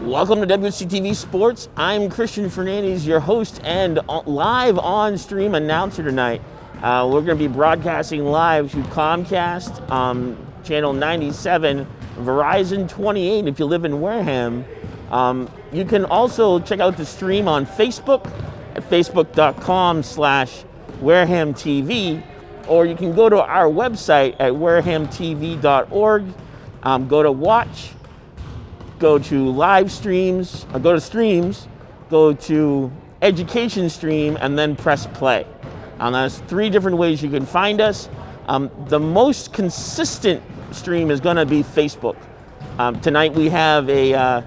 Welcome to WCTV Sports. I'm Christian Fernandez, your host and live on-stream announcer tonight. We're going to be broadcasting live to Comcast, channel 97, Verizon 28 if you live in Wareham. You can also check out the stream on Facebook at facebook.com/Wareham TV, or you can go to our website at warahamtv.org, go to watch, go to live streams, go to streams, go to education stream, and then press play. There's 3 different ways you can find us. The most consistent stream is going to be Facebook. Tonight we have a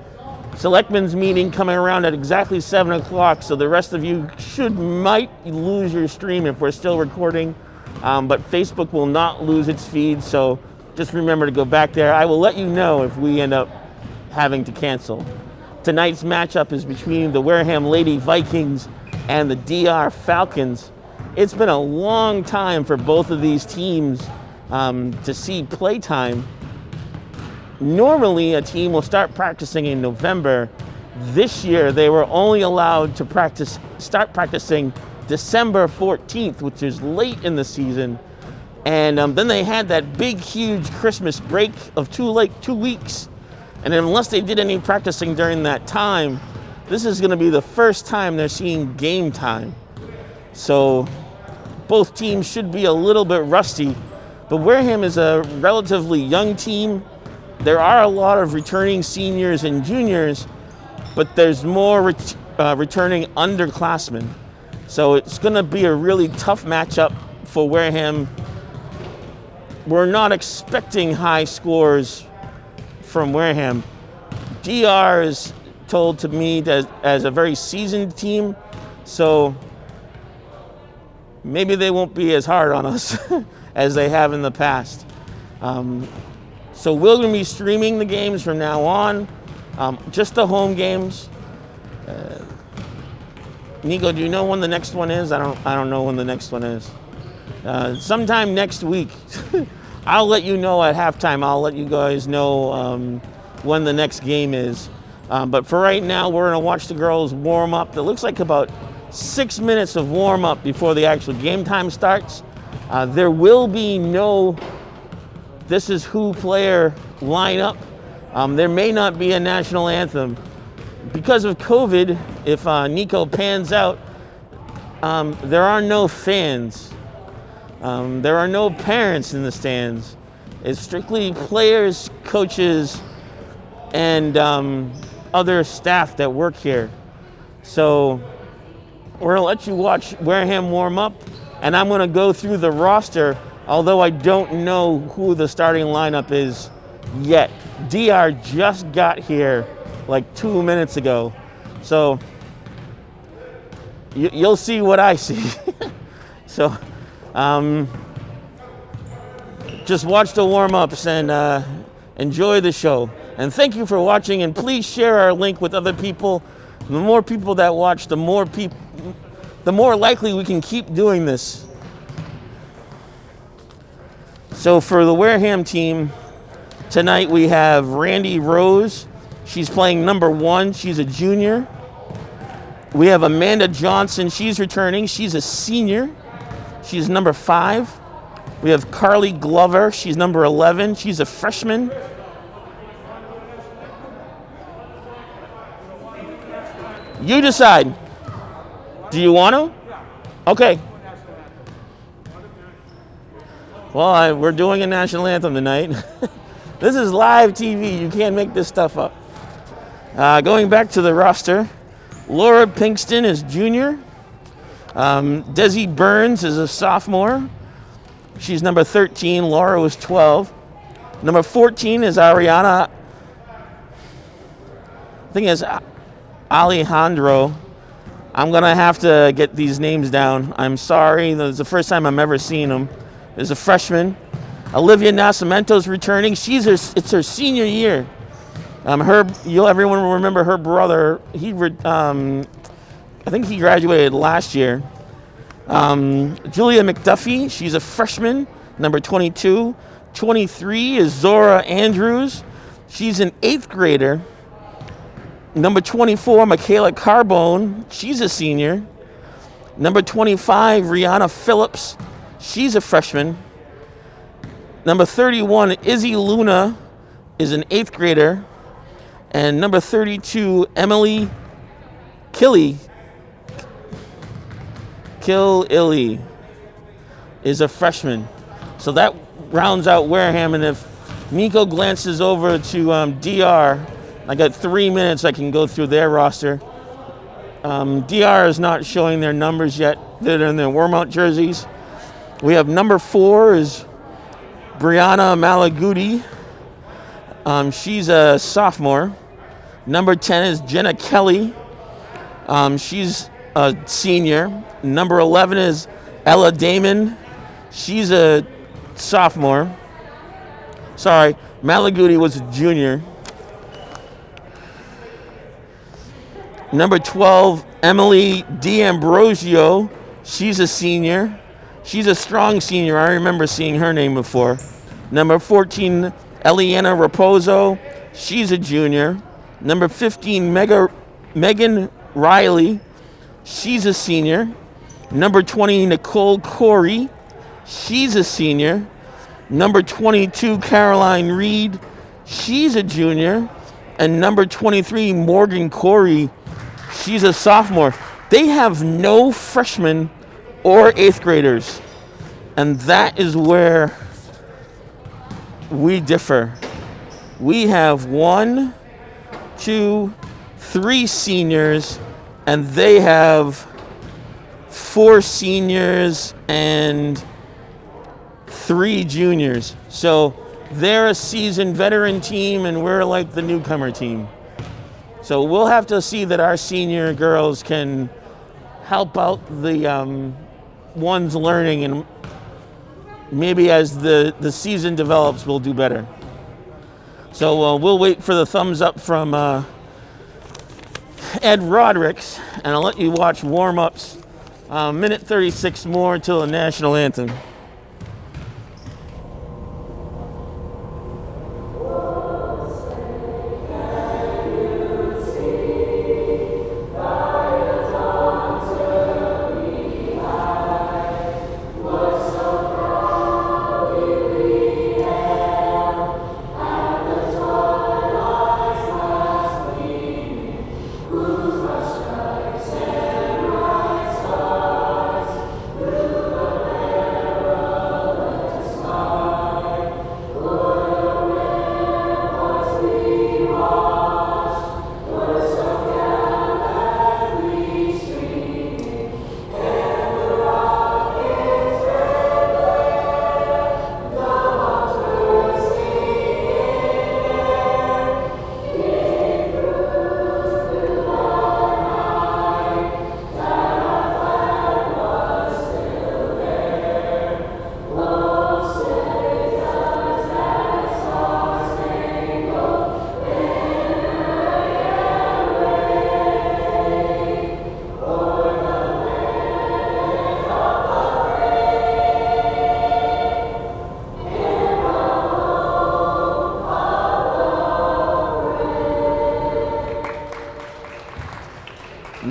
selectmen's meeting coming around at exactly 7 o'clock, so the rest of you might lose your stream if we're still recording, but Facebook will not lose its feed, so just remember to go back there. I will let you know if we end up having to cancel. Tonight's matchup is between the Wareham Lady Vikings and the DR Falcons. It's been a long time for both of these teams to see playtime. Normally, a team will start practicing in November. This year, they were only allowed to start practicing December 14th, which is late in the season. And then they had that big, huge Christmas break of 2 weeks. And unless they did any practicing during that time, this is going to be the first time they're seeing game time. So both teams should be a little bit rusty. But Wareham is a relatively young team. There are a lot of returning seniors and juniors, but there's more returning underclassmen. So it's going to be a really tough matchup for Wareham. We're not expecting high scores from Wareham. DR is told to me as a very seasoned team, so maybe they won't be as hard on us as they have in the past. So we're going to be streaming the games from now on, just the home games. Nico, do you know when the next one is? I don't know when the next one is. Sometime next week. I'll let you know at halftime. I'll let you guys know when the next game is. But for right now, we're going to watch the girls warm up. It looks like about 6 minutes of warm up before the actual game time starts. There will be no "this is who" player lineup. There may not be a national anthem. Because of COVID, if Nico pans out, there are no fans. There are no parents in the stands. It's strictly players, coaches, and other staff that work here. So we're going to let you watch Wareham warm up, and I'm going to go through the roster, although I don't know who the starting lineup is yet. DR just got here like 2 minutes ago. So you'll see what I see. So just watch the warm-ups and enjoy the show. And thank you for watching, and please share our link with other people. The more people that watch, the more likely we can keep doing this. So for the Wareham team, tonight we have Randy Rose. She's playing number 1. She's a junior. We have Amanda Johnson. She's returning. She's a senior. She's number 5. We have Carly Glover. She's number 11. She's a freshman. You decide. Do you want to? Okay. Well, we're doing a national anthem tonight. This is live TV. You can't make this stuff up. Going back to the roster, Laura Pinkston is junior. Desi Burns is a sophomore. She's number 13. Laura was 12. Number 14 is Ariana. I think it's Alejandro. I'm going to have to get these names down. I'm sorry. This is the first time I'm ever seeing them. There's a freshman. Olivia Nascimento's returning. It's her senior year. Everyone will remember her brother. I think he graduated last year. Julia McDuffie, she's a freshman, number 22. 23 is Zora Andrews. She's an 8th grader. Number 24, Michaela Carbone. She's a senior. Number 25, Rihanna Phillips. She's a freshman. Number 31, Izzy Luna is an 8th grader. And number 32, Emily Killy is a freshman. So that rounds out Wareham. And if Nico glances over to DR, I got 3 minutes I can go through their roster. DR is not showing their numbers yet. They're in their warm-out jerseys. We have number 4 is Brianna Malaguti. She's a sophomore. Number 10 is Jenna Kelly. She's a senior. Number 11 is Ella Damon. She's a sophomore. Sorry, Malaguti was a junior. Number 12, Emily D'Ambrosio. She's a senior. She's a strong senior. I remember seeing her name before. Number 14, Eliana Raposo. She's a junior. Number 15, Megan Riley. She's a senior. Number 20, Nicole Corey. She's a senior. Number 22, Caroline Reed. She's a junior. And number 23, Morgan Corey. She's a sophomore. They have no freshmen or 8th graders. And that is where we differ. We have 1, 2, 3 seniors, and they have 4 seniors and 3 juniors. So they're a seasoned veteran team, and we're like the newcomer team. So we'll have to see that our senior girls can help out the ones learning, and maybe as the season develops, we'll do better. So we'll wait for the thumbs up from Ed Rodericks, and I'll let you watch warm-ups. Minute 36 more till the national anthem.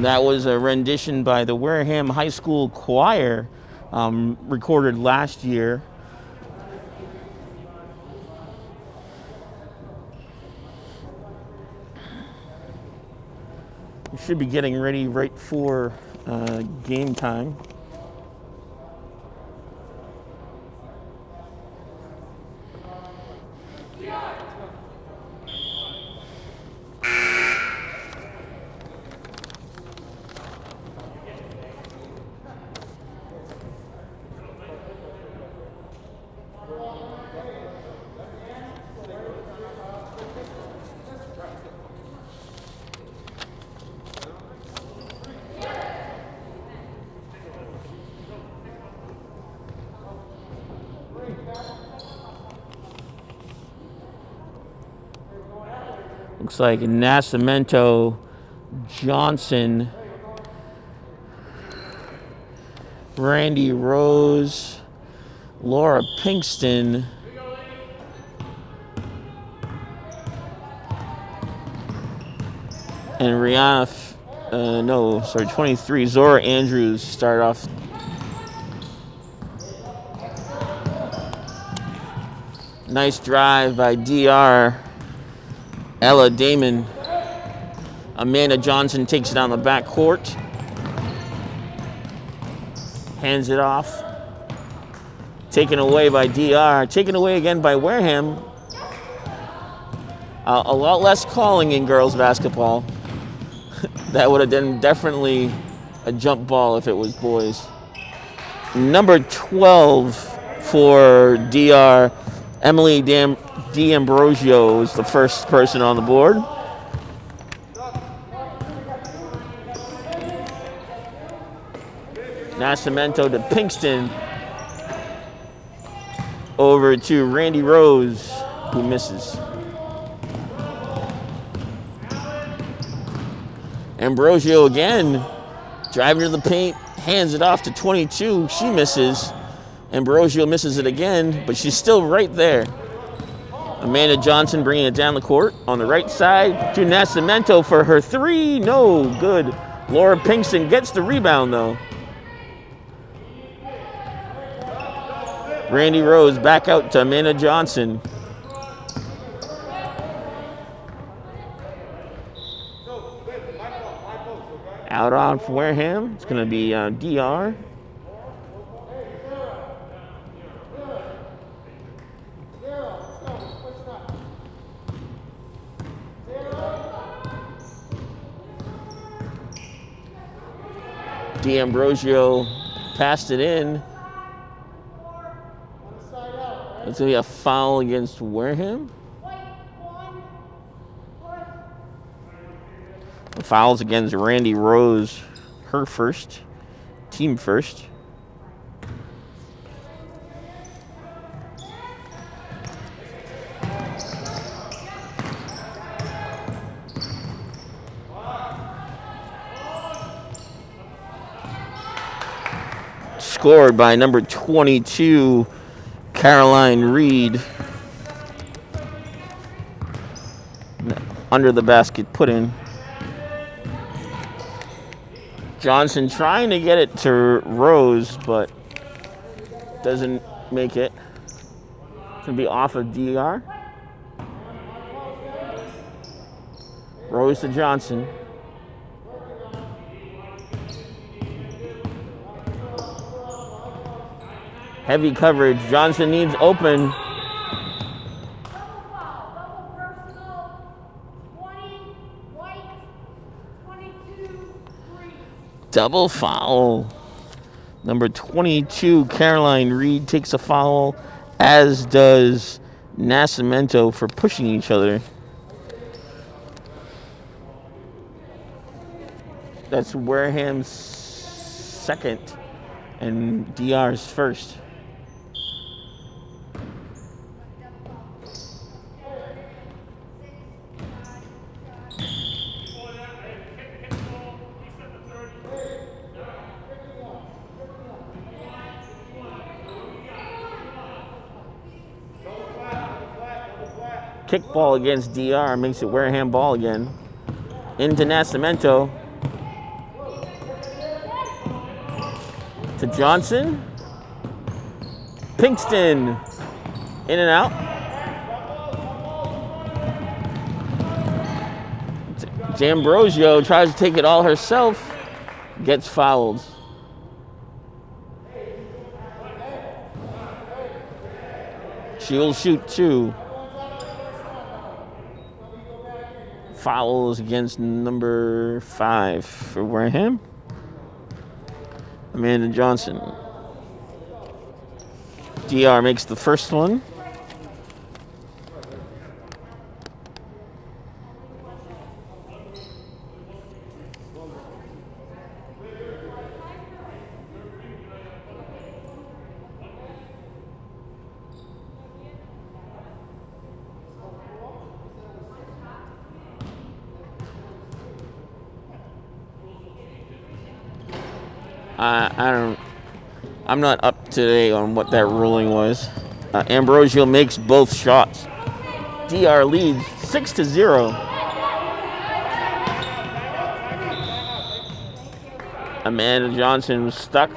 That was a rendition by the Wareham High School Choir, recorded last year. We should be getting ready right for game time. Looks like Nascimento, Johnson, Randy Rose, Laura Pinkston, And 23, Zora Andrews started off. Nice drive by DR. Ella Damon. Amanda Johnson takes it on the back court. Hands it off. Taken away by DR. Taken away again by Wareham. A lot less calling in girls basketball. That would have been definitely a jump ball if it was boys. Number 12 for DR, Emily D'Ambrosio is the first person on the board. Nascimento to Pinkston. Over to Randy Rose, who misses. Ambrosio again, driving to the paint, hands it off to 22. She misses. Ambrosio misses it again, but she's still right there. Amanda Johnson bringing it down the court on the right side to Nascimento for her three. No good. Laura Pinkston gets the rebound, though. Randy Rose back out to Amanda Johnson. Out on for Wareham. It's going to be DR. D'Ambrosio passed it in. It's going to be a foul against Wareham. The foul's against Randy Rose, her first, team first. Scored by number 22, Caroline Reed. Under the basket put in. Johnson trying to get it to Rose, but doesn't make it. It's going to be off of DR. Rose to Johnson. Heavy coverage. Johnson needs open. Double foul. Number 22, Caroline Reed, takes a foul, as does Nascimento for pushing each other. That's Wareham's second and DR's first. Kickball against DR makes it Wareham ball again. Into Nascimento. To Johnson. Pinkston. In and out. D'Ambrosio tries to take it all herself. Gets fouled. She'll shoot two. Fouls against number 5 for Wareham. Amanda Johnson. DR makes the first one. I'm not up to date on what that ruling was. Ambrosio makes both shots. DR leads 6-0. Amanda Johnson was stuck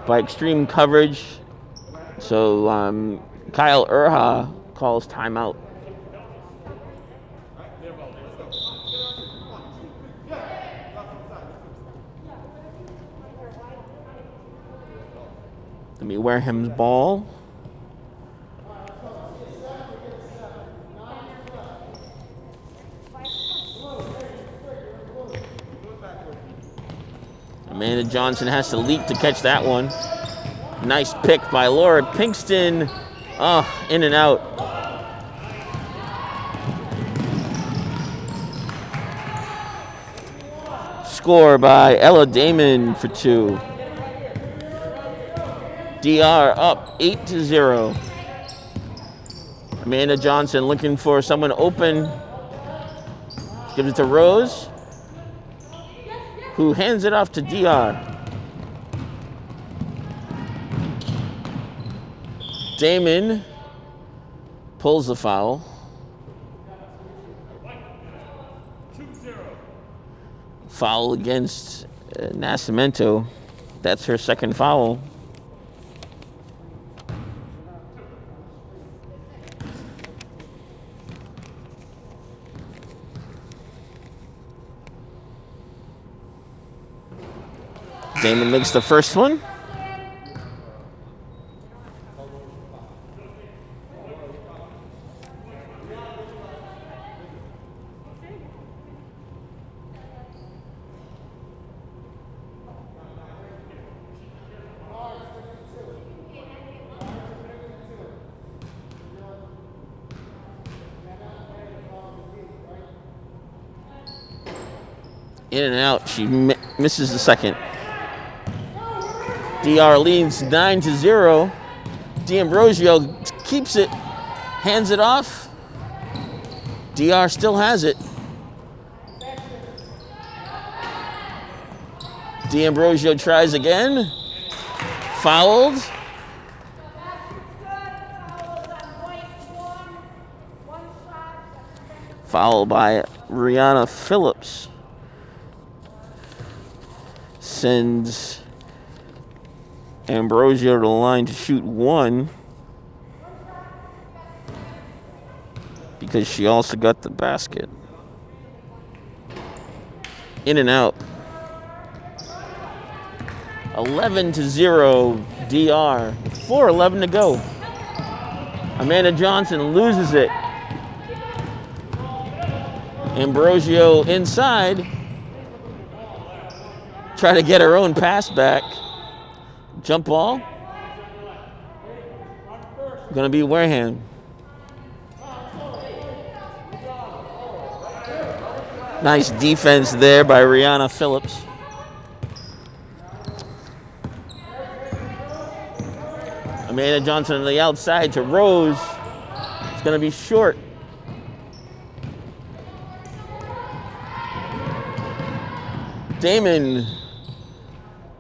by extreme coverage. So Kyle Urha calls timeout. Gonna be Wareham's ball. Amanda Johnson has to leap to catch that one. Nice pick by Laura Pinkston. Oh, in and out. Score by Ella Damon for 2. DR up 8-0. Amanda Johnson looking for someone open. Gives it to Rose, who hands it off to DR. Damon pulls the foul. Foul against Nascimento. That's her second foul. Damon makes the first one. In and out. She misses the second. DR leads 9-0. D'Ambrosio keeps it, hands it off. DR still has it. D'Ambrosio tries again. Fouled. Fouled by Rihanna Phillips. Sends Ambrosio to the line to shoot one, because she also got the basket. In and out. 11-0 DR. 4:11 to go. Amanda Johnson loses it. Ambrosio inside. Try to get her own pass back. Jump ball. Gonna be Wareham. Nice defense there by Rihanna Phillips. Amanda Johnson on the outside to Rose. It's gonna be short. Damon.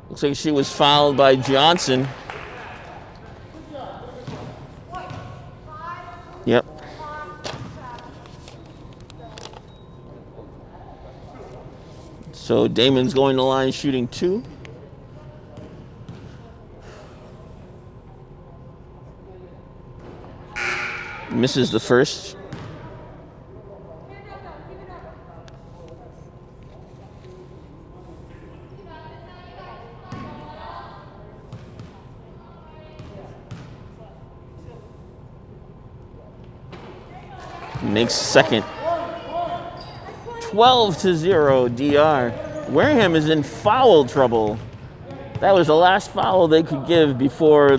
Looks like she was fouled by Johnson. Yep. So Damon's going to the line shooting 2. Misses the first. Makes second. 12-0 DR. Wareham is in foul trouble. That was the last foul they could give before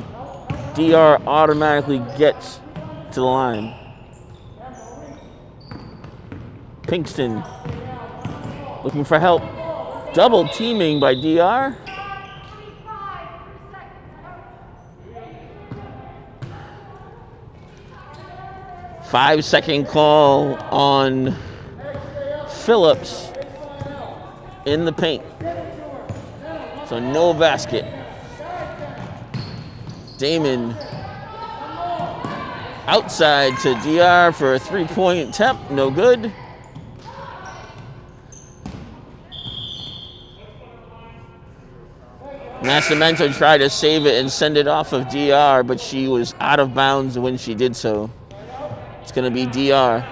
DR automatically gets to the line. Pinkston looking for help. Double teaming by DR. Five-second call on Phillips in the paint. So no basket. Damon outside to DR for a three-point attempt. No good. Nascimento tried to save it and send it off of DR, but she was out of bounds when she did so. It's going to be DR.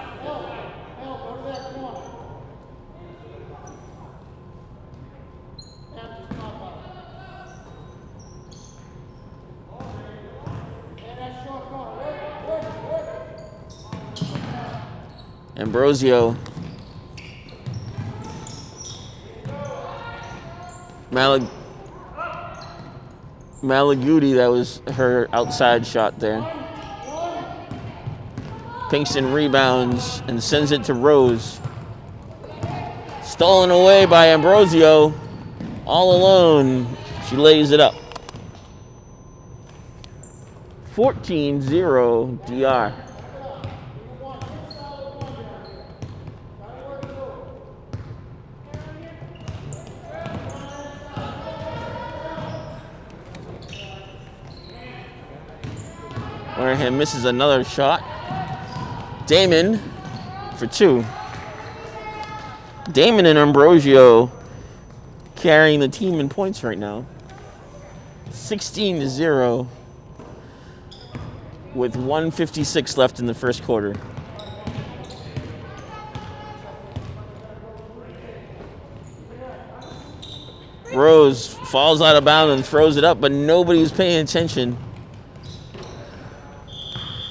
Ambrosio. Malaguti, that was her outside shot there. Pinkston rebounds and sends it to Rose. Stolen away by Ambrosio. All alone, she lays it up. 14-0 DR. Wareham misses another shot. Damon for two. Damon and Ambrosio carrying the team in points right now. 16-0 with 1:56 left in the first quarter. Rose falls out of bounds and throws it up, but nobody's paying attention.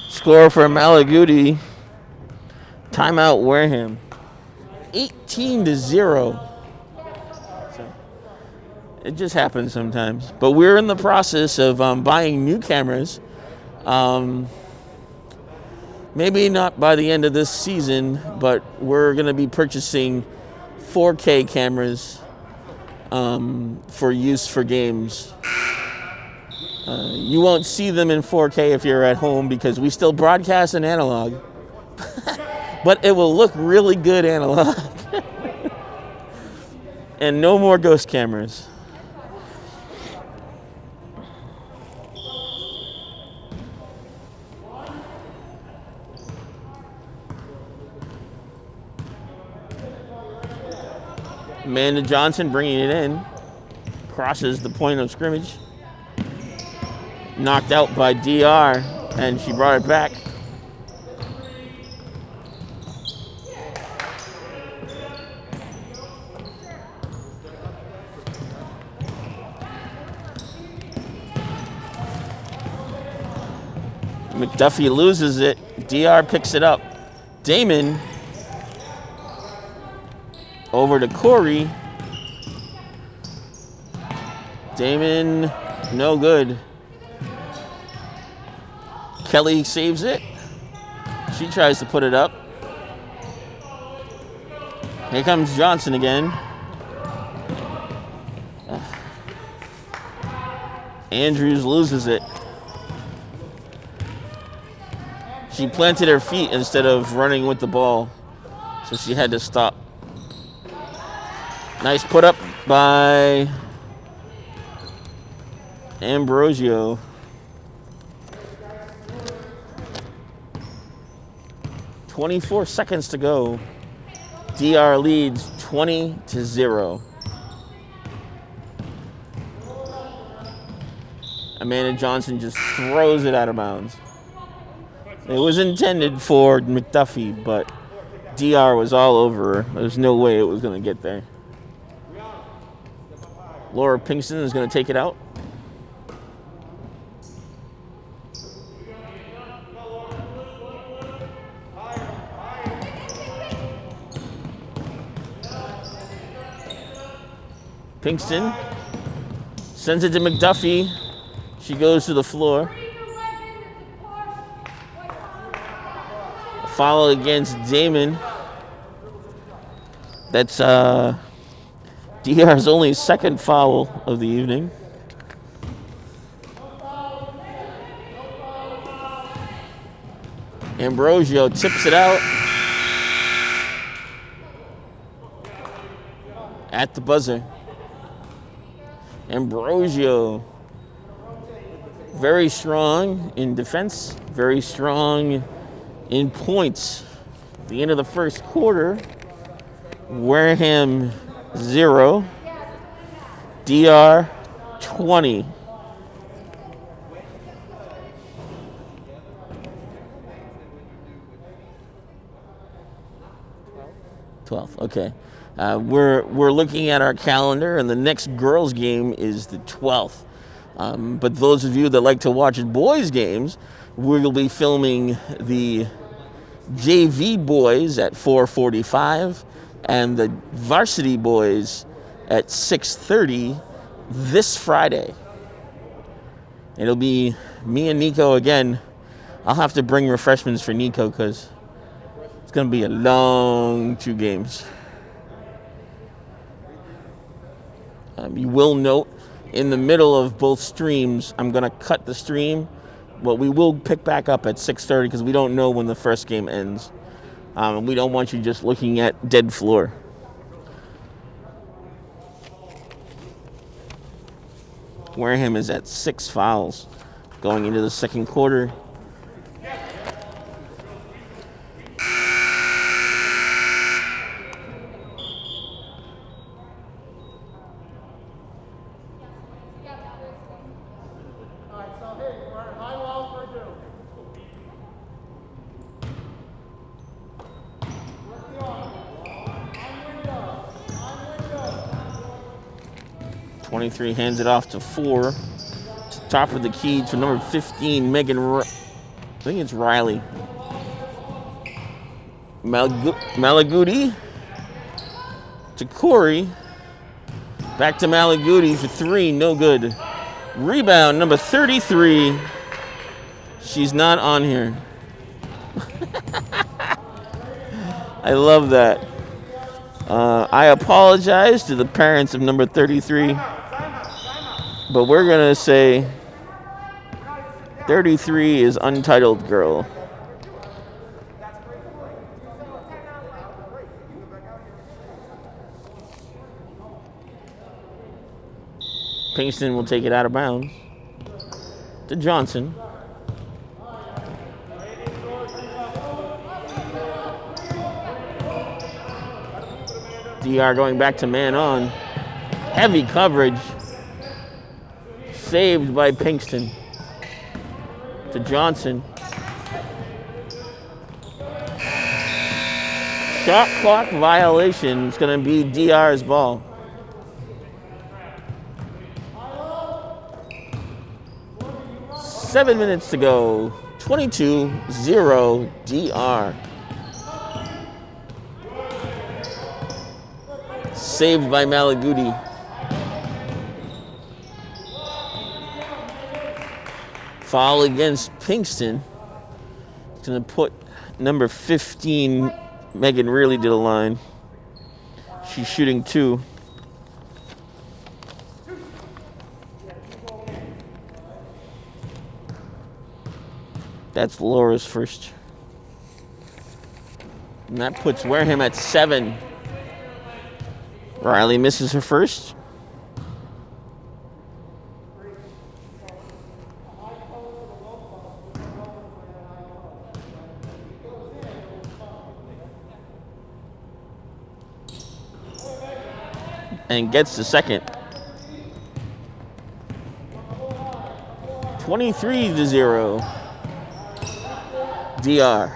Score for Malaguti. Timeout Wareham. 18-0. So it just happens sometimes. But we're in the process of buying new cameras. Maybe not by the end of this season, but we're going to be purchasing 4K cameras for use for games. You won't see them in 4K if you're at home because we still broadcast in analog. But it will look really good analog. And no more ghost cameras. Amanda Johnson bringing it in. Crosses the point of scrimmage. Knocked out by DR, and she brought it back. McDuffie loses it. DR picks it up. Damon over to Corey. Damon, no good. Kelly saves it. She tries to put it up. Here comes Johnson again. Andrews loses it. She planted her feet instead of running with the ball, so she had to stop. Nice put up by Ambrosio. 24 seconds to go. DR leads 20-0. Amanda Johnson just throws it out of bounds. It was intended for McDuffie, but DR was all over her. There's no way it was going to get there. Laura Pinkston is going to take it out. Pinkston sends it to McDuffie. She goes to the floor. A foul against Damon. That's DR's only second foul of the evening. Ambrosio tips it out at the buzzer. Ambrosio, very strong in defense, very strong in points. At the end of the first quarter, Wareham 0, DR 20. Okay. We're looking at our calendar, and the next girls' game is the 12th. But those of you that like to watch boys' games, we'll be filming the JV boys at 4:45 and the Varsity boys at 6:30 this Friday. It'll be me and Nico again. I'll have to bring refreshments for Nico because it's going to be a long 2 games. You will note in the middle of both streams, I'm going to cut the stream, but we will pick back up at 6:30 because we don't know when the first game ends. And we don't want you just looking at dead floor. Wareham is at 6 fouls going into the second quarter. Hands it off to 4. To top of the key to number 15, I think it's Riley. Malaguti to Corey. Back to Malaguti for 3, no good. Rebound, number 33. She's not on here. I love that. I apologize to the parents of number 33. But we're going to say 33 is Untitled Girl. Pinkston will take it out of bounds to Johnson. DR going back to man on. Heavy coverage. Saved by Pinkston. To Johnson. Shot clock violation. It's going to be DR's ball. Seven minutes to go. 22-0 DR. Saved by Malaguti. Foul against Pinkston. It's going to put number 15, Megan Reilly, to the line. She's shooting 2. That's Laura's first. And that puts Wareham at 7. Riley misses her first. And gets the second. 23-0. DR.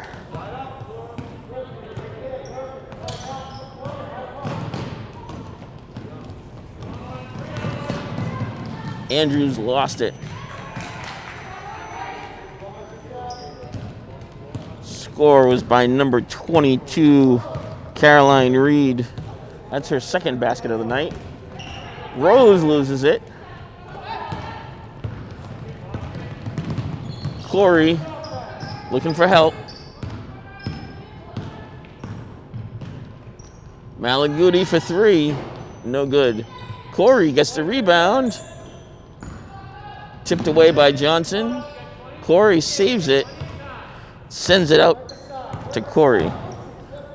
Andrews lost it. Score was by number 22, Caroline Reed. That's her second basket of the night. Rose loses it. Corey looking for help. Malaguti for 3. No good. Corey gets the rebound. Tipped away by Johnson. Corey saves it. Sends it out to Corey.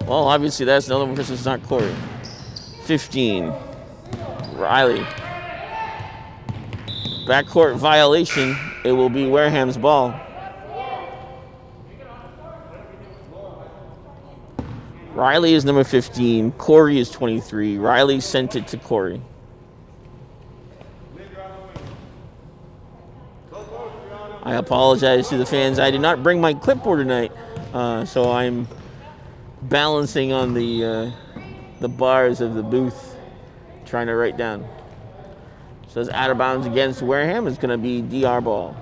Well, obviously that's another one because it's not Corey. 15. Riley. Backcourt violation. It will be Wareham's ball. Riley is number 15. Corey is 23. Riley sent it to Corey. I apologize to the fans. I did not bring my clipboard tonight, so I'm balancing on the bars of the booth, trying to write down. So it's out of bounds against Wareham. It's going to be DR ball.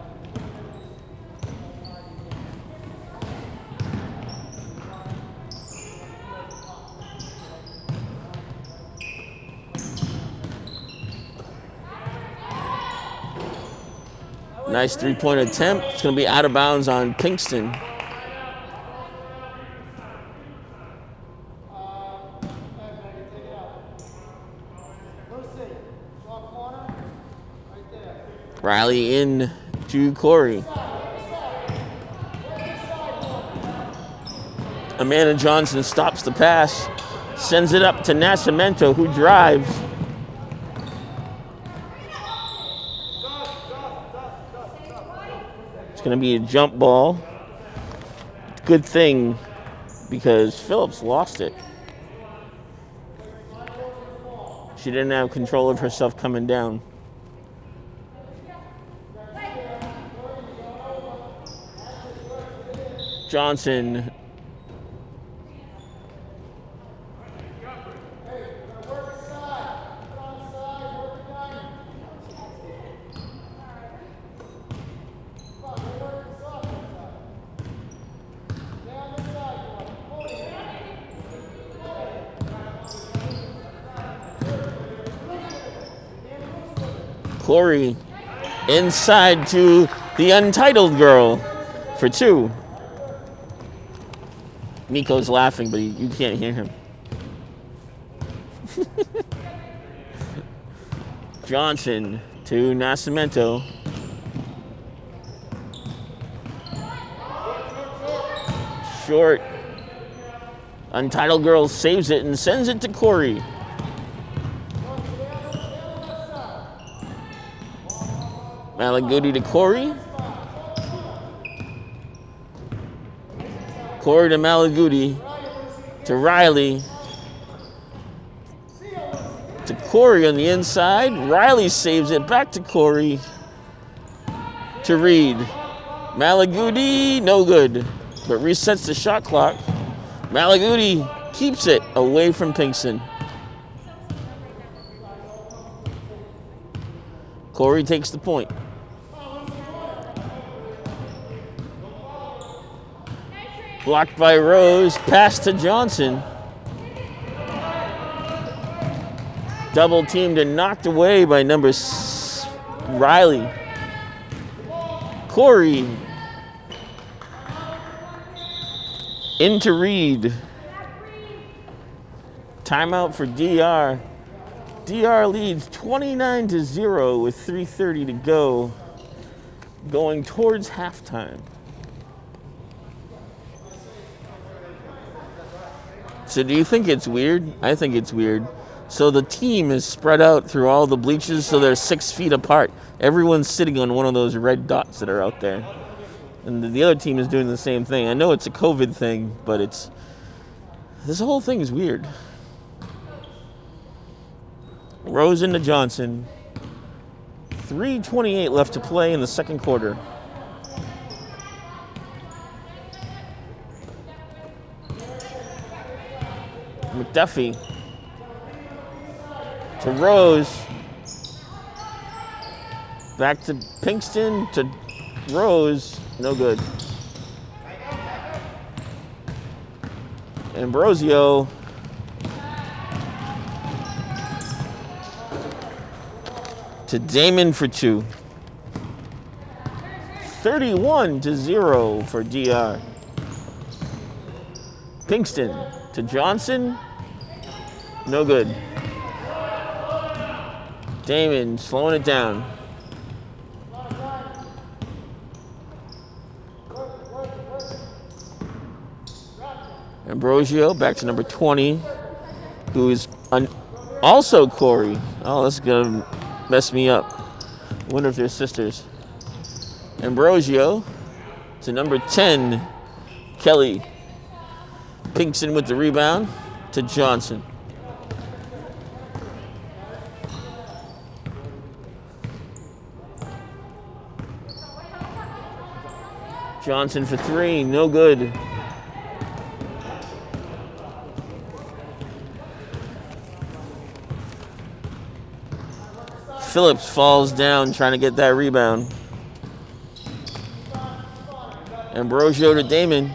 Nice three-point attempt. It's going to be out of bounds on Pinkston. Riley in to Corey. Amanda Johnson stops the pass, sends it up to Nascimento, who drives. It's going to be a jump ball. Good thing, because Phillips lost it. She didn't have control of herself coming down. Johnson. Corey inside to the untitled girl for two. Nico's laughing, but you can't hear him. Johnson to Nascimento. Short. Untitled girl saves it and sends it to Corey. Malaguti to Corey. Corey to Malaguti, to Riley, to Corey on the inside. Riley saves it back to Corey, to Reed. Malaguti, no good, but resets the shot clock. Malaguti keeps it away from Pinkston. Corey takes the point. Blocked by Rose, pass to Johnson. Double teamed and knocked away by number Riley. Corey. Into Reed. Timeout for DR. DR leads 29-0 with 3:30 to go. Going towards halftime. So do you think it's weird? I think it's weird. So the team is spread out through all the bleachers, so they're 6 feet apart. Everyone's sitting on one of those red dots that are out there. And the other team is doing the same thing. I know it's a COVID thing, but this whole thing is weird. Rose into Johnson. 3:28 left to play in the second quarter. McDuffie to Rose, back to Pinkston, to Rose, no good. Ambrosio to Damon for two. 31-0 for DR. Pinkston to Johnson, no good. Damon slowing it down. Ambrosio back to number 20, who is also Corey. Oh, that's gonna mess me up. I wonder if they're sisters. Ambrosio to number 10, Kelly. Pinkston with the rebound to Johnson. Johnson for 3, no good. Phillips falls down trying to get that rebound. Ambrosio to Damon.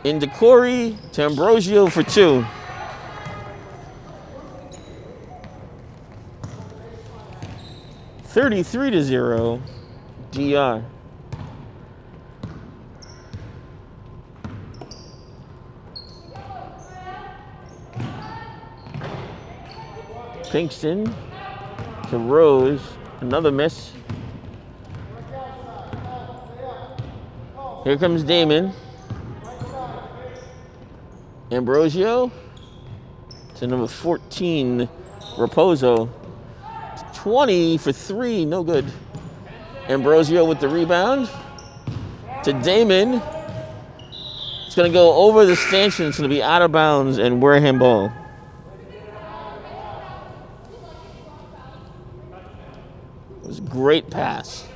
Into Corey to Ambrosio for 2. $33-0, DR. Pinkston to Rose, another miss. Here comes Damon. Ambrosio to number 14, Raposo. 20 for 3, no good. Ambrosio with the rebound to Damon. It's going to go over the stanchion. It's going to be out of bounds and Wareham ball. It was a great pass.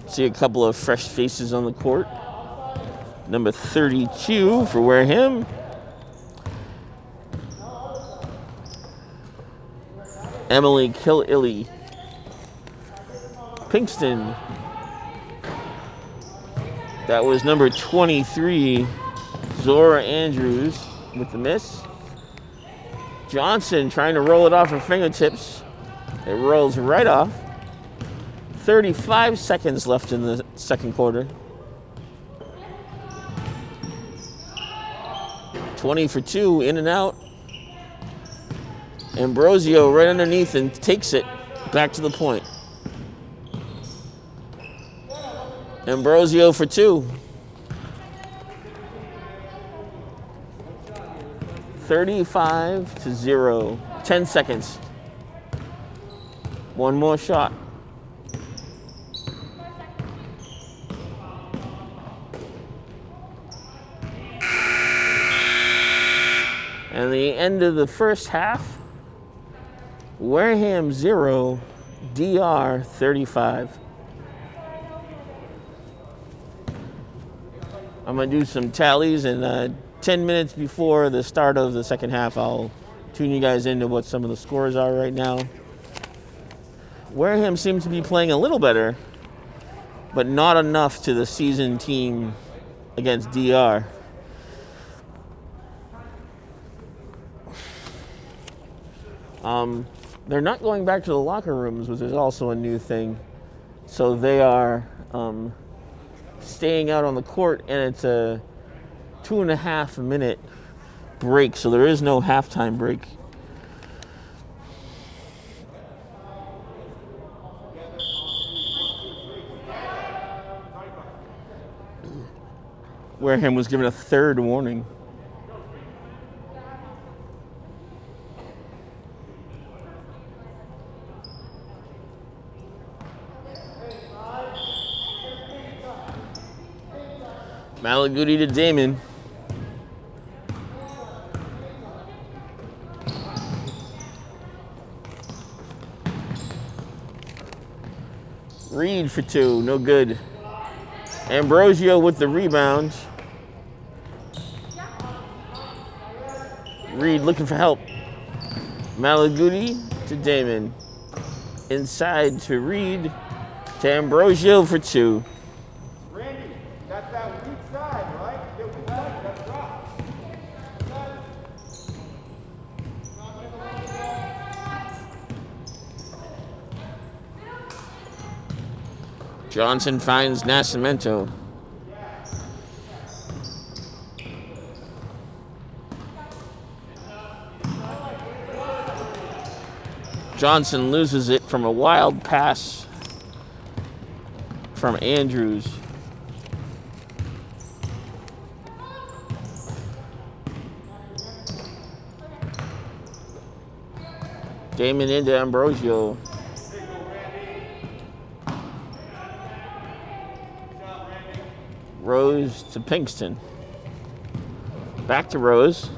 See a couple of fresh faces on the court. Number 32 for Wareham. Emily Kililly. Pinkston. That was number 23, Zora Andrews with the miss. Johnson trying to roll it off her fingertips. It rolls right off. 35 seconds left in the second quarter. 20 for 2, in and out. Ambrosio right underneath and takes it back to the point. Ambrosio for 2. 35-0. 10 seconds. One more shot. And the end of the first half, Wareham 0, DR 35. I'm going to do some tallies, and 10 minutes before the start of the second half, I'll tune you guys into what some of the scores are right now. Wareham seems to be playing a little better, but not enough to the seasoned team against DR. They're not going back to the locker rooms, which is also a new thing. So they are staying out on the court, and it's a 2.5 minute break, so there is no halftime break. Wareham was given a third warning. Malaguti to Damon. Reed for 2, no good. Ambrosio with the rebound. Reed looking for help. Malaguti to Damon. Inside to Reed. To Ambrosio for 2. Johnson finds Nascimento. Johnson loses it from a wild pass from Andrews. Damon into Ambrosio. Rose to Pinkston. Back to Rose.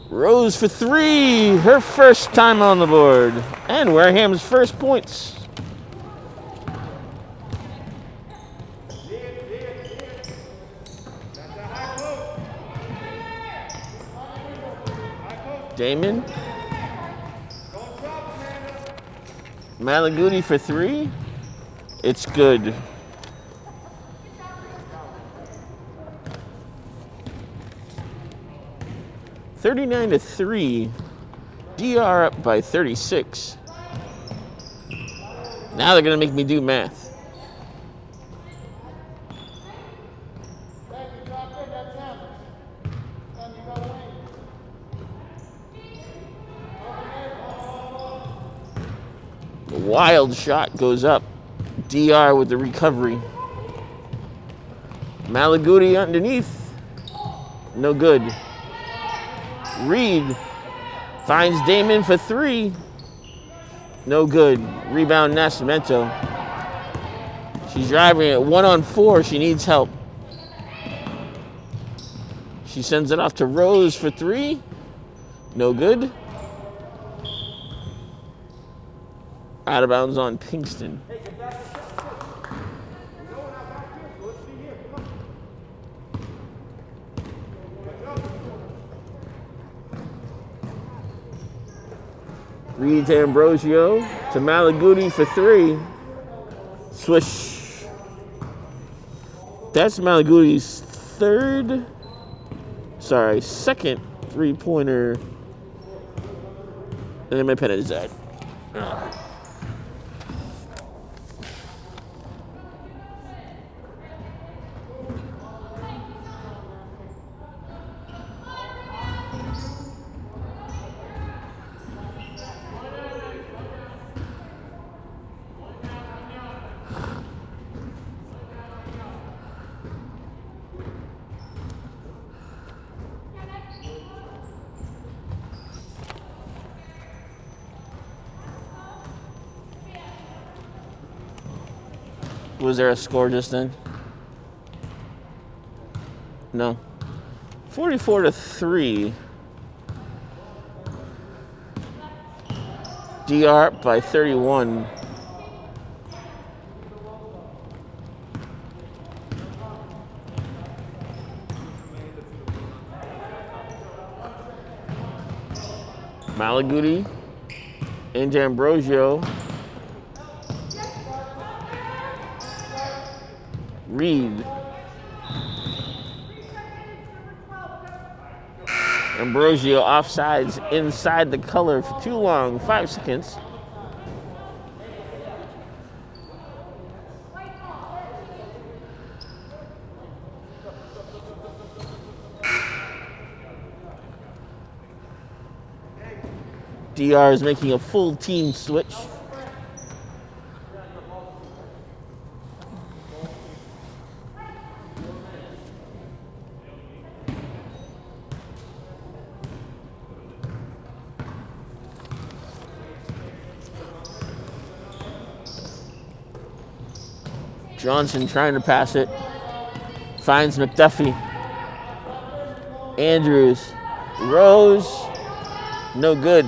Rose for 3, her first time on the board. And Wareham's first points. Damon. Malaguti for 3. It's good. $39-3. DR up by 36. Now they're going to make me do math. Wild shot goes up. DR with the recovery. Malaguti underneath. No good. Reed finds Damon for 3. No good. Rebound Nascimento. She's driving it 1-on-4. She needs help. She sends it off to Rose for 3. No good. Out of bounds on Pinkston. Reed to Ambrosio to Malaguti for 3. Swish. That's Malaguti's second three-pointer. And then my pen is dead. Was there a score just then? No. 44-3. DR by 31. Malaguti and Ambrosio. Reed. Ambrosio offsides inside the color for too long. 5 seconds. DR is making a full team switch. Johnson trying to pass it. Finds McDuffie. Andrews. Rose. No good.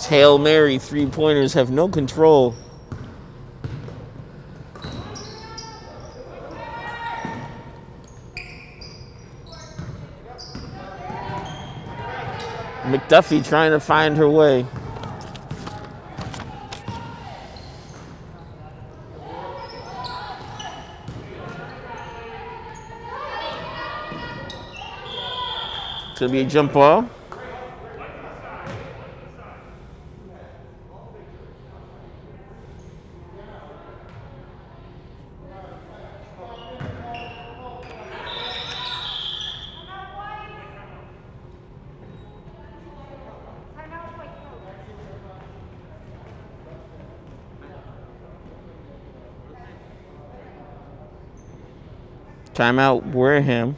Hail Mary three-pointers have no control. McDuffie trying to find her way. It's going to be a jump ball. Timeout, Wareham.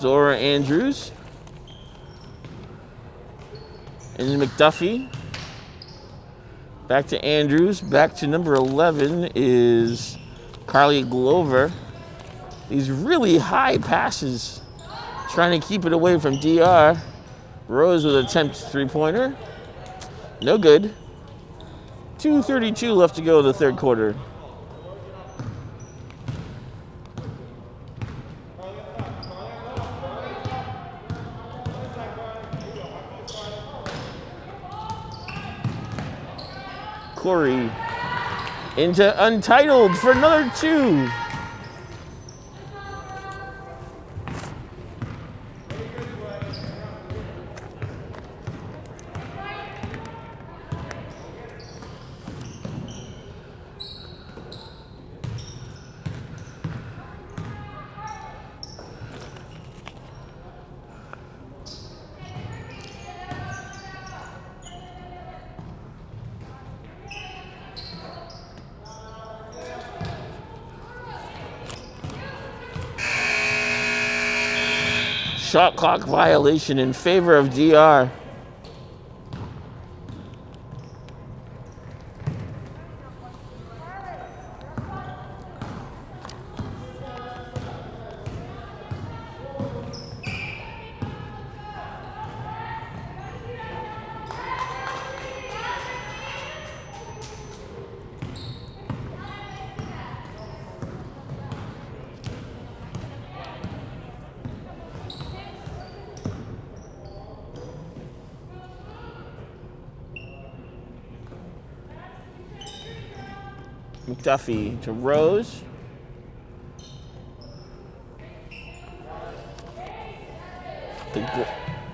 Zora Andrews. And McDuffie. Back to Andrews. Back to number 11 is Carly Glover. These really high passes. Trying to keep it away from DR. Rose with an attempt three-pointer. No good. 2:32 left to go in the third quarter. Corey into Untitled for another two. Shot clock violation in favor of DR. McDuffie to Rose.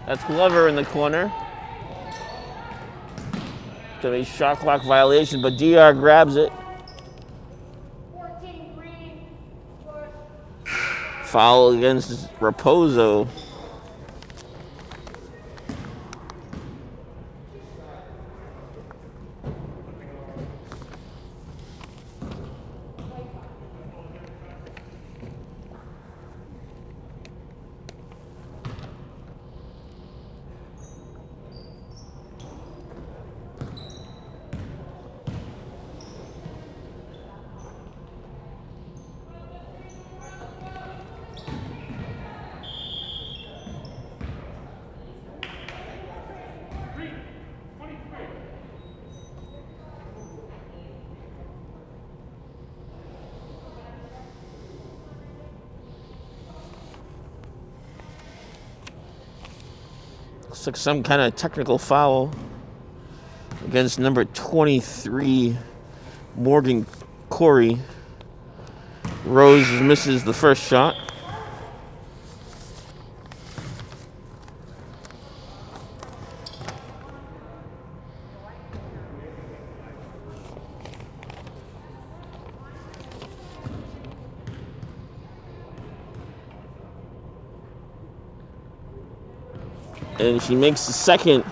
That's Glover in the corner. Gonna be shot clock violation, but DR grabs it. Foul against Raposo. Looks like some kind of technical foul against number 23, Morgan Corey. Rose misses the first shot. And she makes the second.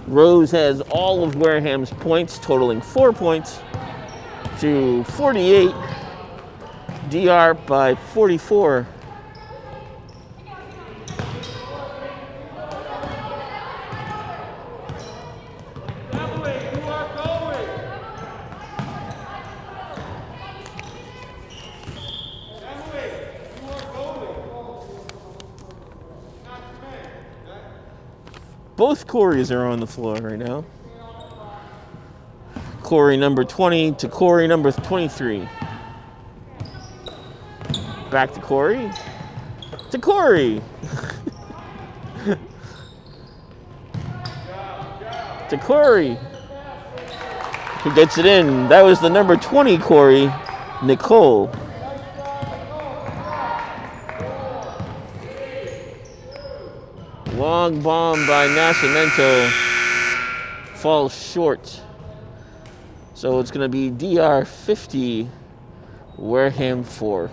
Rose has all of Wareham's points, totaling 4 points to 48. DR by 44. Both Corys are on the floor right now. Corey number 20 to Corey number 23. Back to Corey. To Corey. To Corey. Who gets it in? That was the number 20 Corey, Nicole. Long bomb by Nascimento falls short. So it's going to be DR 50, Wareham 4.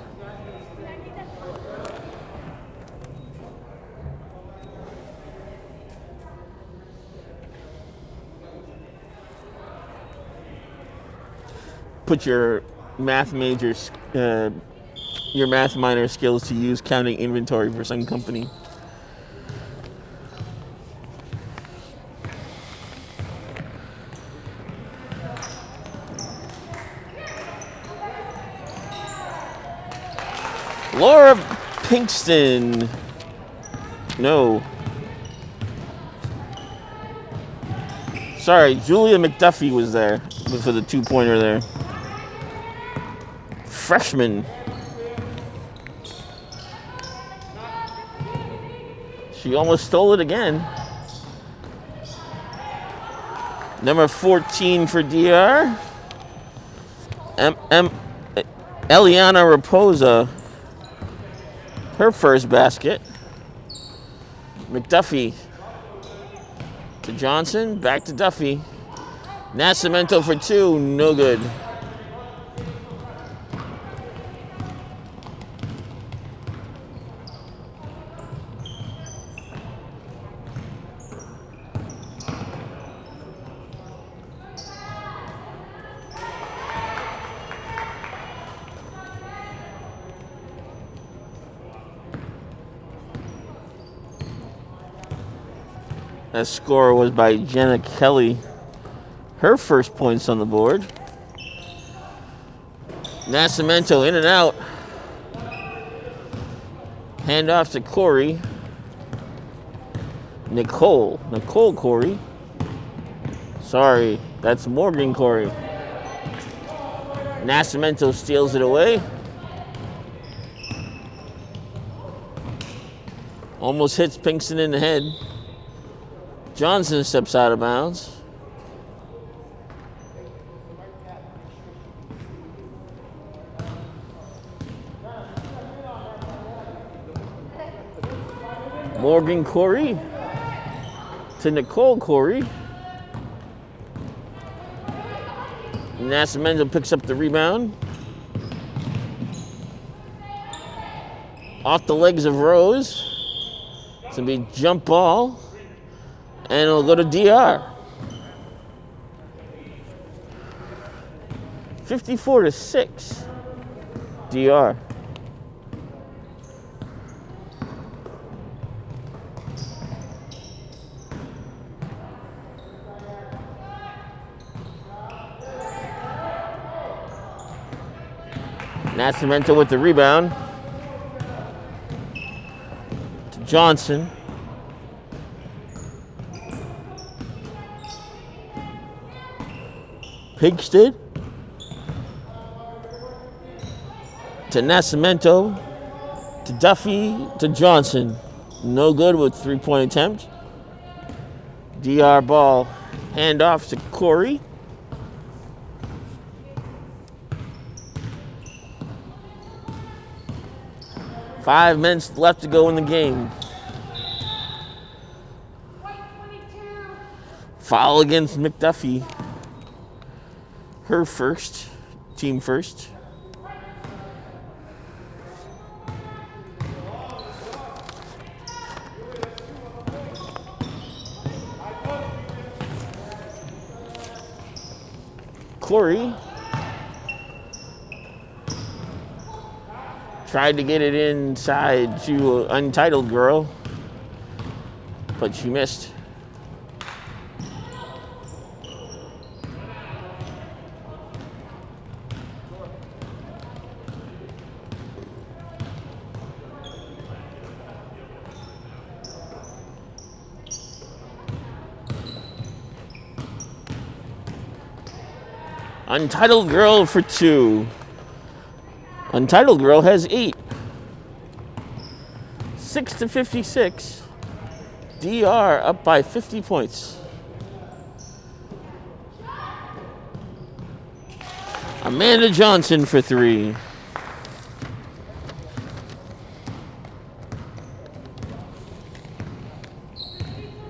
Put your math major your math minor skills to use counting inventory for some company. Laura Pinkston. No. Sorry, Julia McDuffie was there for the 2-pointer there. Freshman. She almost stole it again. Number 14 for DR. Eliana Raposa. Her first basket. McDuffie to Johnson, back to Duffy. Nascimento for 2, no good. That score was by Jenna Kelly. Her first points on the board. Nascimento in and out. Hand off to Corey. Nicole Corey. Sorry, that's Morgan Corey. Nascimento steals it away. Almost hits Pinkston in the head. Johnson steps out of bounds. Morgan Corey to Nicole Corey. Nascimento picks up the rebound. Off the legs of Rose. It's going to be jump ball. And it'll go to DR. 54-6. DR. Nascimento with the rebound. To Johnson. Pigsted to Nascimento to Duffy to Johnson. No good with 3-point attempt. DR ball. Hand off to Corey. Five minutes left to go in the game. Foul against McDuffie. Her first, team first. Corey tried to get it inside to an Untitled Girl, but she missed. Untitled Girl for 2. Untitled Girl has 8. 6-56. DR up by 50 points. Amanda Johnson for 3.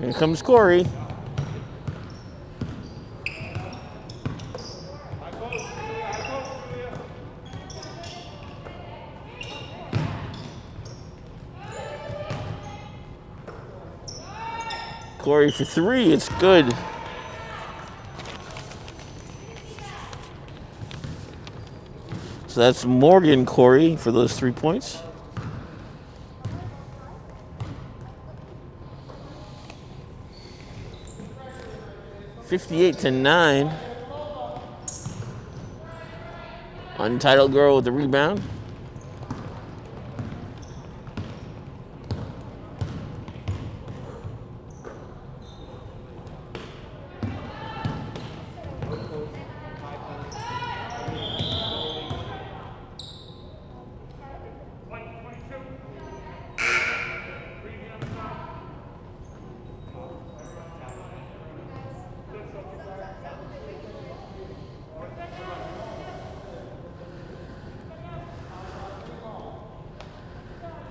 Here comes Corey. Corey for 3, it's good. So that's Morgan Corey for those 3 points. $58-9. Untitled Girl with the rebound.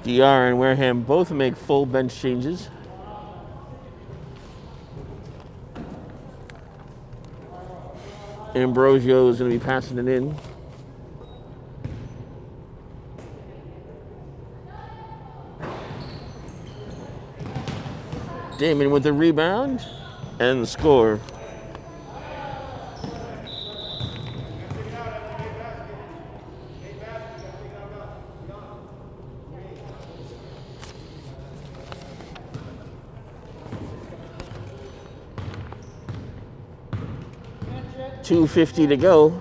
DR and Wareham both make full bench changes. Ambrosio is going to be passing it in. Damon with the rebound and the score. $2:50 to go.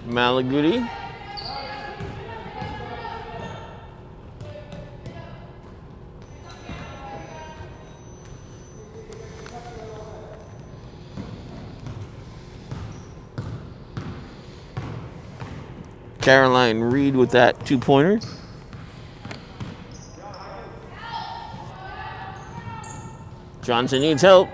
Malaguti. Caroline Reed with that 2-pointer. Johnson needs help.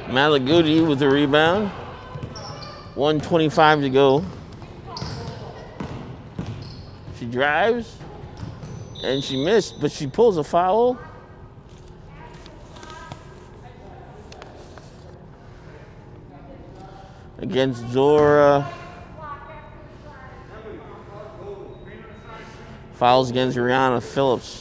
Malaguti with the rebound. 1:25 to go. She drives and she missed, but she pulls a foul. Against Zora. Fouls against Rihanna Phillips.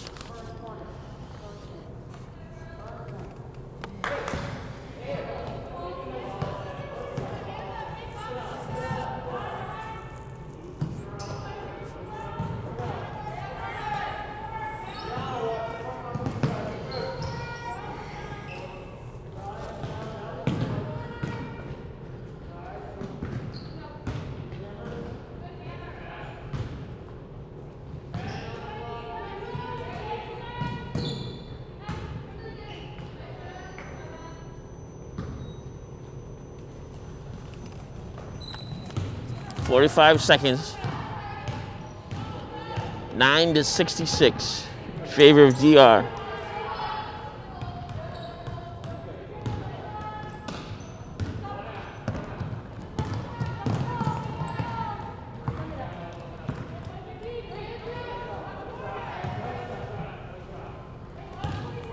.45 seconds. 9-66. In favor of DR.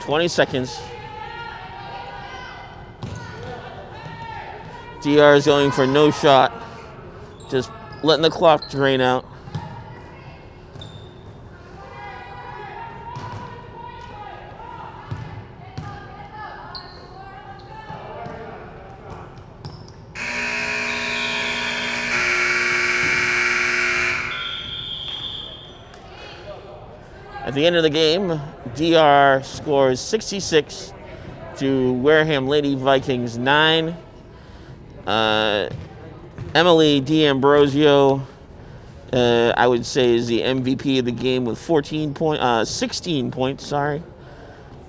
.20 seconds. DR is going for no shot. Just letting the clock drain out. At the end of the game, DR scores 66 to Wareham Lady Vikings 9. Emily D'Ambrosio, I would say, is the MVP of the game with 16 points.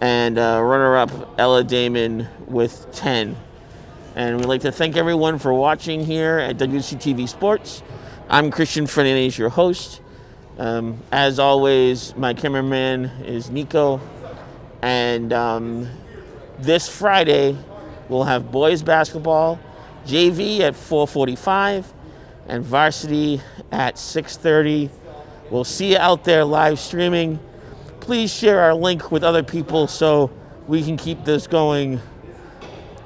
and runner-up Ella Damon with 10. And we'd like to thank everyone for watching here at WCTV Sports. I'm Christian Fernandez, your host. As always, my cameraman is Nico. And this Friday, we'll have boys basketball, JV at 4:45, and varsity at 6:30. We'll see you out there live streaming. Please share our link with other people so we can keep this going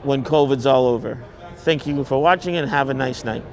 when COVID's all over. Thank you for watching and have a nice night.